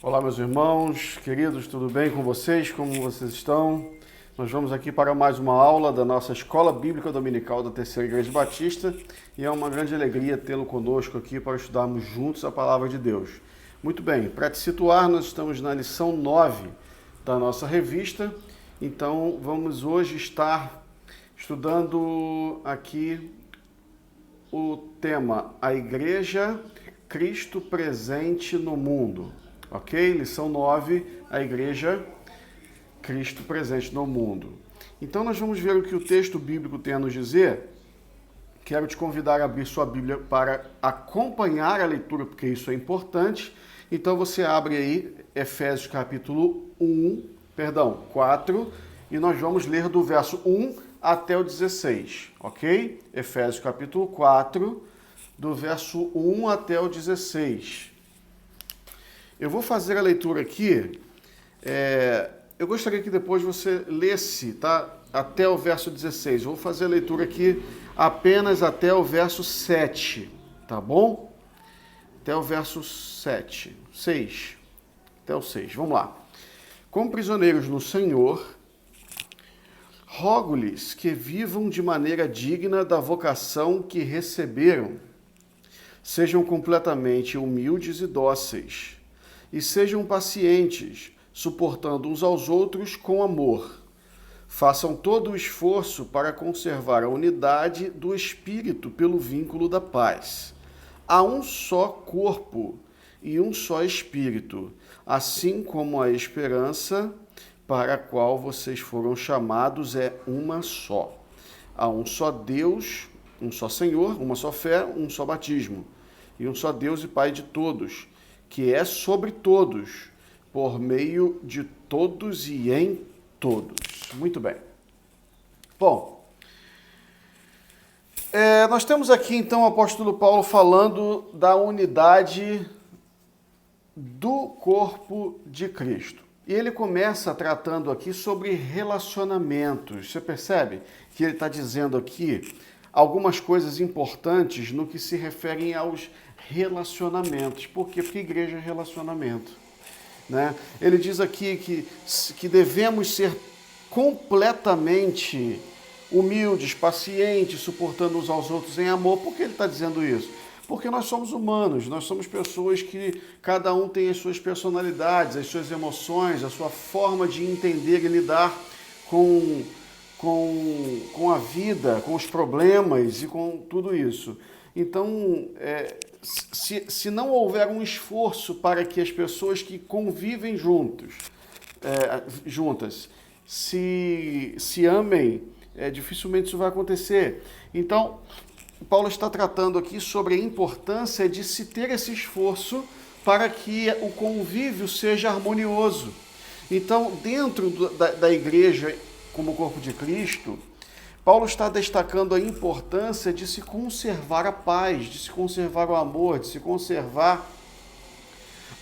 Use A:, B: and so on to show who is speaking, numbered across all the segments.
A: Olá, meus irmãos, queridos, tudo bem com vocês? Como vocês estão? Nós vamos aqui para mais uma aula da nossa Escola Bíblica Dominical da Terceira Igreja Batista e é uma grande alegria tê-lo conosco aqui para estudarmos juntos a Palavra de Deus. Muito bem, para te situar, nós estamos na lição 9 da nossa revista, então vamos hoje estar estudando aqui o tema A Igreja, Cristo presente no mundo. Ok? Lição 9, a Igreja, Cristo presente no mundo. Então nós vamos ver o que o texto bíblico tem a nos dizer. Quero te convidar a abrir sua Bíblia para acompanhar a leitura, porque isso é importante. Então você abre aí Efésios capítulo 4, e nós vamos ler do verso 1 até o 16, ok? Efésios capítulo 4, do verso 1 até o 16. Eu vou fazer a leitura aqui, eu gostaria que depois você lesse, tá? Até o verso 16. Eu vou fazer a leitura aqui apenas até o verso 7, tá bom? Até o verso 6. Até o 6, vamos lá. Como prisioneiros no Senhor, rogo-lhes que vivam de maneira digna da vocação que receberam. Sejam completamente humildes e dóceis. E sejam pacientes, suportando uns aos outros com amor. Façam todo o esforço para conservar a unidade do Espírito pelo vínculo da paz. Há um só corpo e um só Espírito, assim como a esperança para a qual vocês foram chamados é uma só. Há um só Deus, um só Senhor, uma só fé, um só batismo, e um só Deus e Pai de todos, que é sobre todos, por meio de todos e em todos. Muito bem. Bom, nós temos aqui então o apóstolo Paulo falando da unidade do corpo de Cristo. E ele começa tratando aqui sobre relacionamentos. Você percebe que ele está dizendo aqui algumas coisas importantes no que se referem aos relacionamentos. Por quê? Porque igreja é relacionamento, né? Ele diz aqui que devemos ser completamente humildes, pacientes, suportando uns aos outros em amor. Por que ele está dizendo isso? Porque nós somos humanos, nós somos pessoas que cada um tem as suas personalidades, as suas emoções, a sua forma de entender e lidar com a vida, com os problemas e com tudo isso. Então, se não houver um esforço para que as pessoas que convivem juntas se amem, dificilmente isso vai acontecer. Então, Paulo está tratando aqui sobre a importância de se ter esse esforço para que o convívio seja harmonioso. Então, dentro da igreja, como corpo de Cristo, Paulo está destacando a importância de se conservar a paz, de se conservar o amor, de se conservar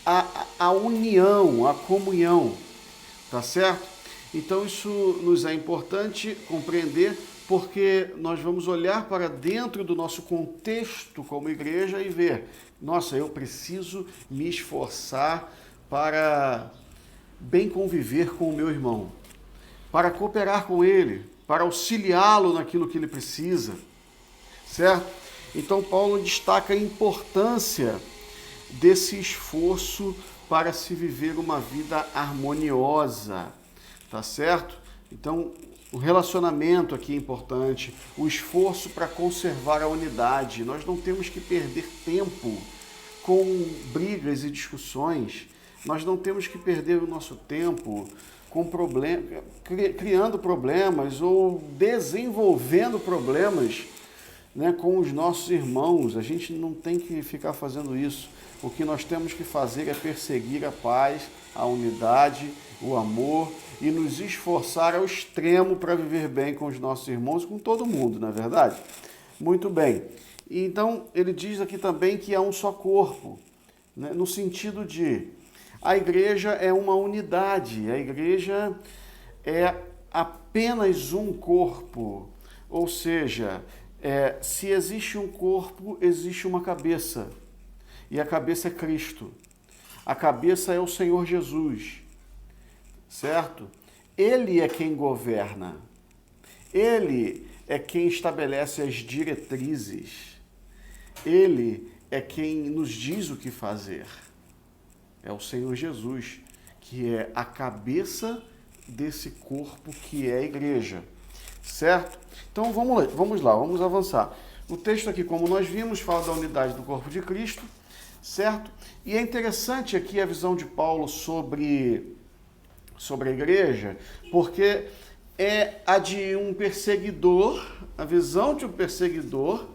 A: a união, a comunhão, tá certo? Então isso nos é importante compreender, porque nós vamos olhar para dentro do nosso contexto como igreja e ver, nossa, eu preciso me esforçar para bem conviver com o meu irmão, para cooperar com ele, para auxiliá-lo naquilo que ele precisa, certo? Então Paulo destaca a importância desse esforço para se viver uma vida harmoniosa, tá certo? Então o relacionamento aqui é importante, o esforço para conservar a unidade. Nós não temos que perder tempo com brigas e discussões, nós não temos que perder o nosso tempo com criando problemas ou desenvolvendo problemas, né, com os nossos irmãos. A gente não tem que ficar fazendo isso. O que nós temos que fazer é perseguir a paz, a unidade, o amor e nos esforçar ao extremo para viver bem com os nossos irmãos, com todo mundo, não é verdade? Muito bem. Então, ele diz aqui também que é um só corpo, né, no sentido de a igreja é uma unidade, a igreja é apenas um corpo, ou seja, se existe um corpo, existe uma cabeça, e a cabeça é Cristo. A cabeça é o Senhor Jesus, certo? Ele é quem governa. Ele é quem estabelece as diretrizes. Ele é quem nos diz o que fazer. É o Senhor Jesus, que é a cabeça desse corpo que é a igreja, certo? Então vamos lá, vamos avançar. O texto aqui, como nós vimos, fala da unidade do corpo de Cristo, certo? E é interessante aqui a visão de Paulo sobre a igreja, porque é a de um perseguidor, a visão de um perseguidor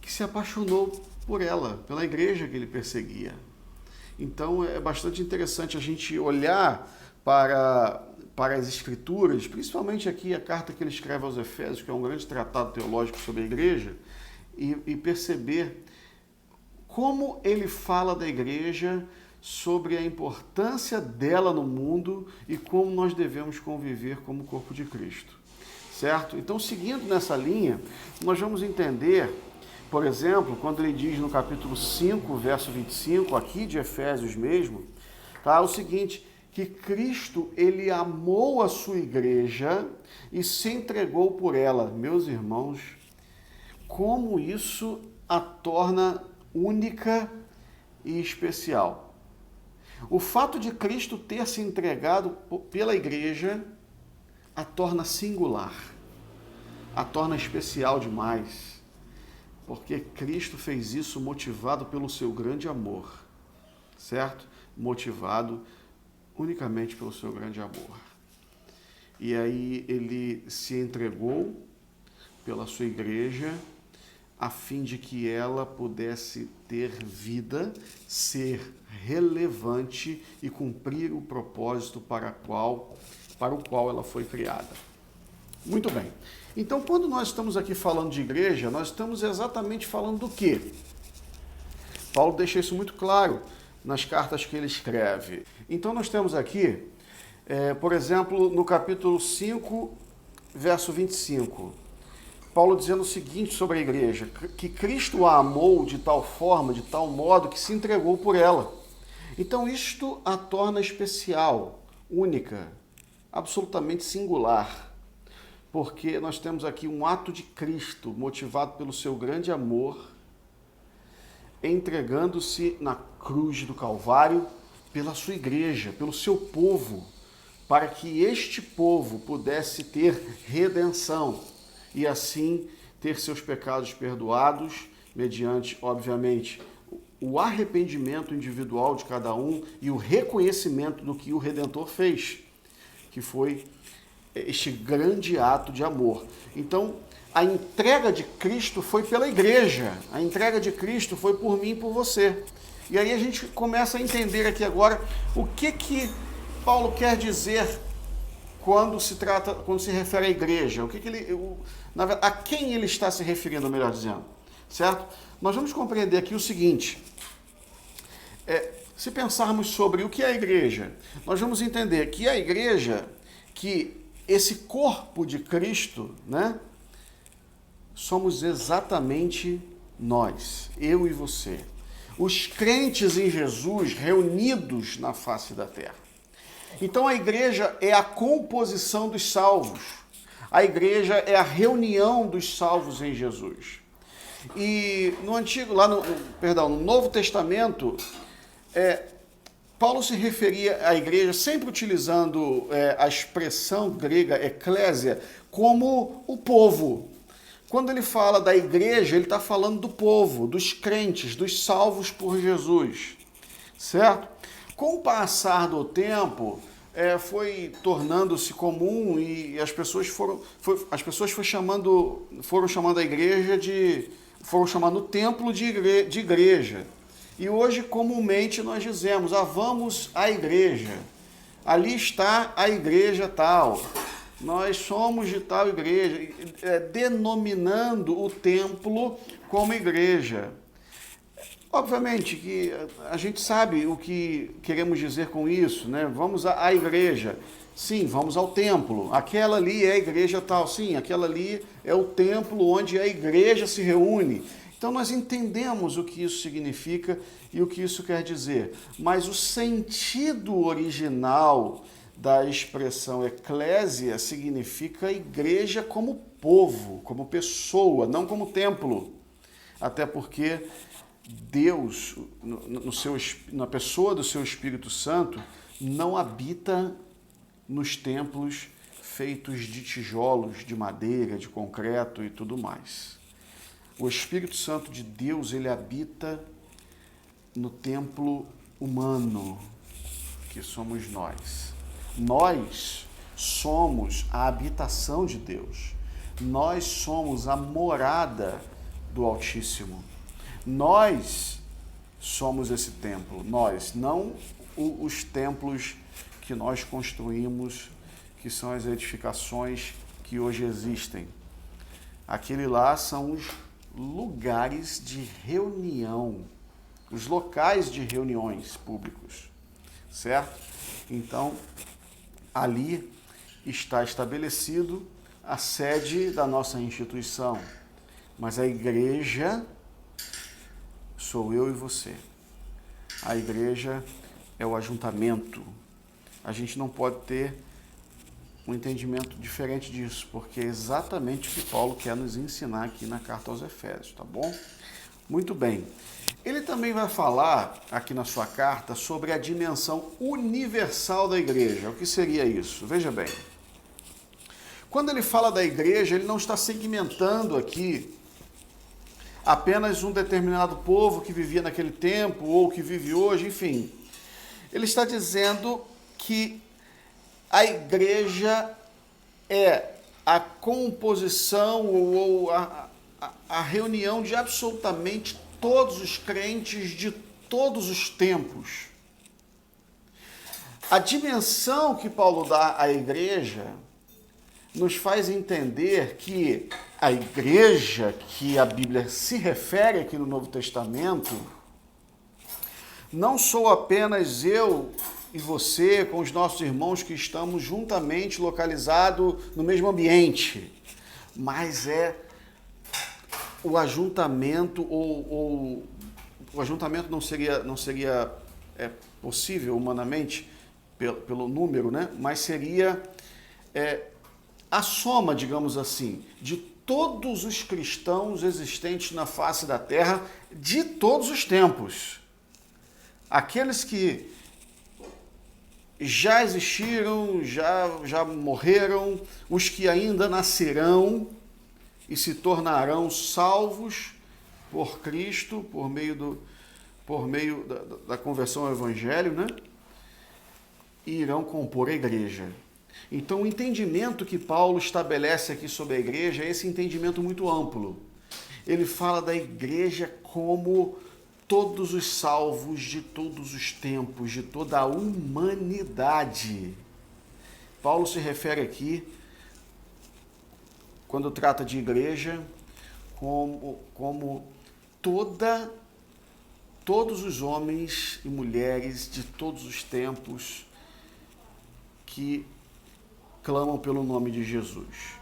A: que se apaixonou por ela, pela igreja que ele perseguia. Então é bastante interessante a gente olhar para as Escrituras, principalmente aqui a carta que ele escreve aos Efésios, que é um grande tratado teológico sobre a igreja, e perceber como ele fala da igreja, sobre a importância dela no mundo e como nós devemos conviver como corpo de Cristo, certo? Então, seguindo nessa linha, nós vamos entender, por exemplo, quando ele diz no capítulo 5, verso 25, aqui de Efésios mesmo, tá, o seguinte, que Cristo, ele amou a sua igreja e se entregou por ela. Meus irmãos, como isso a torna única e especial. O fato de Cristo ter se entregado pela igreja a torna singular, a torna especial demais, porque Cristo fez isso motivado pelo seu grande amor, certo? Motivado unicamente pelo seu grande amor. E aí ele se entregou pela sua igreja a fim de que ela pudesse ter vida, ser relevante e cumprir o propósito para o qual ela foi criada. Muito bem. Então, quando nós estamos aqui falando de igreja, nós estamos exatamente falando do quê? Paulo deixa isso muito claro nas cartas que ele escreve. Então, nós temos aqui, por exemplo, no capítulo 5, verso 25, Paulo dizendo o seguinte sobre a igreja, que Cristo a amou de tal forma, de tal modo, que se entregou por ela. Então, isto a torna especial, única, absolutamente singular, porque nós temos aqui um ato de Cristo, motivado pelo seu grande amor, entregando-se na cruz do Calvário pela sua igreja, pelo seu povo, para que este povo pudesse ter redenção e assim ter seus pecados perdoados, mediante, obviamente, o arrependimento individual de cada um e o reconhecimento do que o Redentor fez, que foi este grande ato de amor. Então, a entrega de Cristo foi pela igreja, a entrega de Cristo foi por mim e por você. E aí a gente começa a entender aqui agora o que Paulo quer dizer quando se refere à igreja, a quem ele está se referindo, melhor dizendo, certo? Nós vamos compreender aqui o seguinte, se pensarmos sobre o que é a igreja, nós vamos entender que a igreja, que esse corpo de Cristo, né, somos exatamente nós, eu e você, os crentes em Jesus reunidos na face da terra. Então a igreja é a composição dos salvos. A igreja é a reunião dos salvos em Jesus. E no Novo Testamento, Paulo se referia à igreja sempre utilizando a expressão grega eclésia como o povo. Quando ele fala da igreja, ele está falando do povo, dos crentes, dos salvos por Jesus, certo? Com o passar do tempo, foi tornando-se comum e as pessoas foram chamando a igreja foram chamando o templo de igreja. E hoje, comumente, nós dizemos, vamos à igreja. Ali está a igreja tal. Nós somos de tal igreja, denominando o templo como igreja. Obviamente que a gente sabe o que queremos dizer com isso, né? Vamos à igreja. Sim, vamos ao templo. Aquela ali é a igreja tal. Sim, aquela ali é o templo onde a igreja se reúne. Então nós entendemos o que isso significa e o que isso quer dizer, mas o sentido original da expressão eclésia significa igreja como povo, como pessoa, não como templo. Até porque Deus, na pessoa do seu Espírito Santo, não habita nos templos feitos de tijolos, de madeira, de concreto e tudo mais. O Espírito Santo de Deus, ele habita no templo humano, que somos nós. Nós somos a habitação de Deus. Nós somos a morada do Altíssimo. Nós somos esse templo. Nós, não os templos que nós construímos, que são as edificações que hoje existem. Aquele lá são os lugares de reunião, os locais de reuniões públicos, certo? Então, ali está estabelecido a sede da nossa instituição, mas a igreja sou eu e você. A igreja é o ajuntamento. A gente não pode ter um entendimento diferente disso, porque é exatamente o que Paulo quer nos ensinar aqui na carta aos Efésios, tá bom? Muito bem. Ele também vai falar aqui na sua carta sobre a dimensão universal da igreja. O que seria isso? Veja bem. Quando ele fala da igreja, ele não está segmentando aqui apenas um determinado povo que vivia naquele tempo ou que vive hoje, enfim. Ele está dizendo que a igreja é a composição ou a reunião de absolutamente todos os crentes de todos os tempos. A dimensão que Paulo dá à igreja nos faz entender que a igreja que a Bíblia se refere aqui no Novo Testamento não sou apenas eu e você com os nossos irmãos que estamos juntamente localizados no mesmo ambiente, mas é o ajuntamento, ou o ajuntamento não seria possível humanamente pelo número, né? Mas seria a soma, digamos assim, de todos os cristãos existentes na face da terra de todos os tempos. Aqueles que já existiram, já morreram, os que ainda nascerão e se tornarão salvos por Cristo, por meio da conversão ao Evangelho, né? E irão compor a igreja. Então, o entendimento que Paulo estabelece aqui sobre a igreja é esse entendimento muito amplo. Ele fala da igreja como todos os salvos de todos os tempos, de toda a humanidade. Paulo se refere aqui, quando trata de igreja, como todos os homens e mulheres de todos os tempos que clamam pelo nome de Jesus.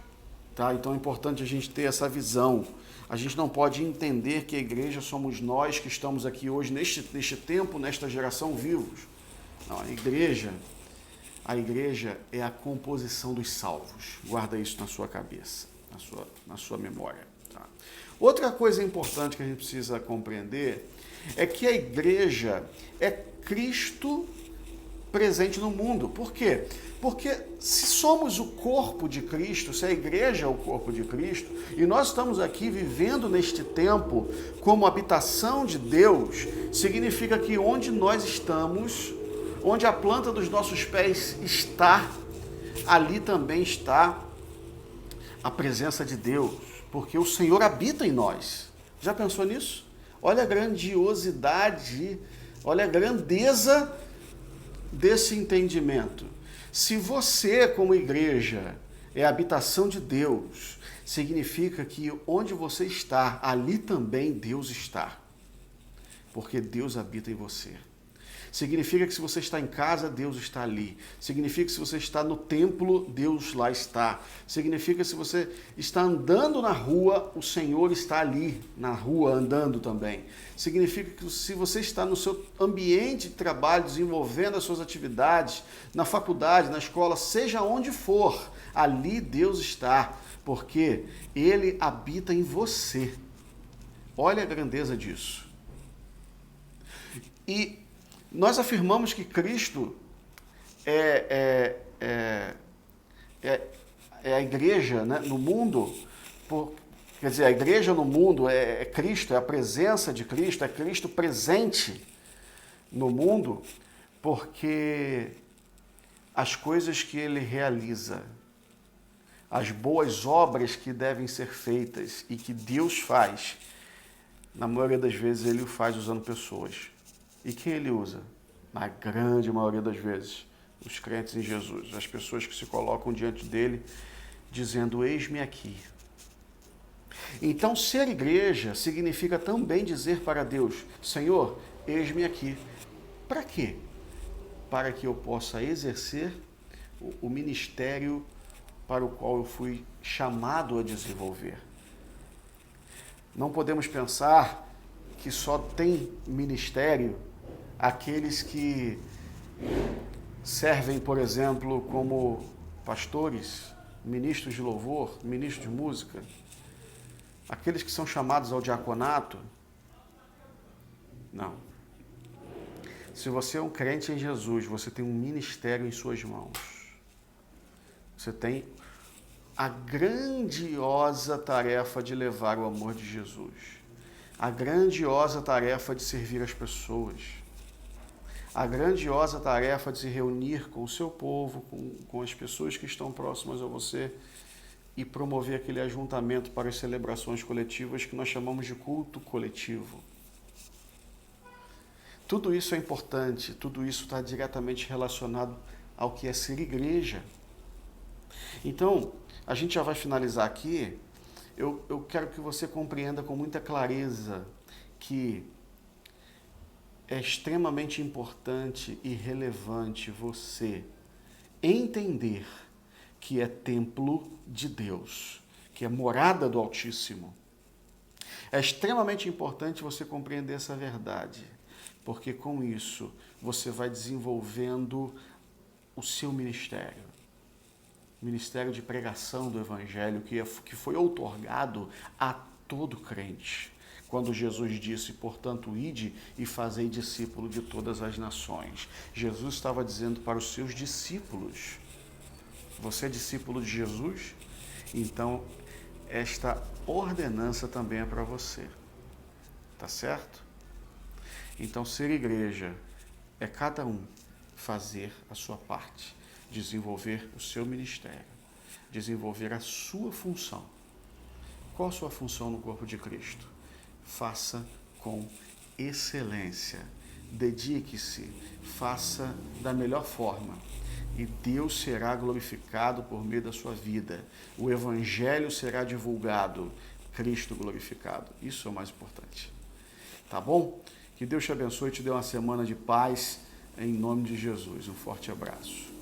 A: Tá? Então é importante a gente ter essa visão. A gente não pode entender que a igreja somos nós que estamos aqui hoje, neste tempo, nesta geração, vivos. Não, a igreja é a composição dos salvos. Guarda isso na sua cabeça, na sua memória. Tá? Outra coisa importante que a gente precisa compreender é que a igreja é Cristo presente no mundo. Por quê? Porque se somos o corpo de Cristo, se a igreja é o corpo de Cristo, e nós estamos aqui vivendo neste tempo como habitação de Deus, significa que onde nós estamos, onde a planta dos nossos pés está, ali também está a presença de Deus, porque o Senhor habita em nós. Já pensou nisso? Olha a grandiosidade, olha a grandeza desse entendimento. Se você, como igreja, é a habitação de Deus, significa que onde você está, ali também Deus está. Porque Deus habita em você. Significa que se você está em casa, Deus está ali. Significa que se você está no templo, Deus lá está. Significa que se você está andando na rua, o Senhor está ali na rua andando também. Significa que se você está no seu ambiente de trabalho, desenvolvendo as suas atividades, na faculdade, na escola, seja onde for, ali Deus está, porque Ele habita em você. Olha a grandeza disso. E nós afirmamos que Cristo é a igreja, né, no mundo, quer dizer, a igreja no mundo é Cristo, é a presença de Cristo, é Cristo presente no mundo, porque as coisas que Ele realiza, as boas obras que devem ser feitas e que Deus faz, na maioria das vezes Ele o faz usando pessoas. E quem Ele usa? Na grande maioria das vezes, os crentes em Jesus, as pessoas que se colocam diante dele, dizendo, eis-me aqui. Então, ser igreja significa também dizer para Deus, Senhor, eis-me aqui. Para quê? Para que eu possa exercer o ministério para o qual eu fui chamado a desenvolver. Não podemos pensar que só tem ministério aqueles que servem, por exemplo, como pastores, ministros de louvor, ministros de música, aqueles que são chamados ao diaconato. Não. Se você é um crente em Jesus, você tem um ministério em suas mãos. Você tem a grandiosa tarefa de levar o amor de Jesus, a grandiosa tarefa de servir as pessoas, a grandiosa tarefa de se reunir com o seu povo, com as pessoas que estão próximas a você e promover aquele ajuntamento para as celebrações coletivas que nós chamamos de culto coletivo. Tudo isso é importante, tudo isso está diretamente relacionado ao que é ser igreja. Então, a gente já vai finalizar aqui. Eu quero que você compreenda com muita clareza que é extremamente importante e relevante você entender que é templo de Deus, que é morada do Altíssimo. É extremamente importante você compreender essa verdade, porque com isso você vai desenvolvendo o seu ministério. Ministério de pregação do Evangelho, que foi outorgado a todo crente. Quando Jesus disse, portanto, ide e fazei discípulo de todas as nações. Jesus estava dizendo para os seus discípulos, você é discípulo de Jesus? Então, esta ordenança também é para você. Tá certo? Então, ser igreja é cada um fazer a sua parte, desenvolver o seu ministério, desenvolver a sua função. Qual a sua função no corpo de Cristo? Faça com excelência, dedique-se, faça da melhor forma e Deus será glorificado por meio da sua vida. O Evangelho será divulgado, Cristo glorificado. Isso é o mais importante. Tá bom? Que Deus te abençoe e te dê uma semana de paz em nome de Jesus. Um forte abraço.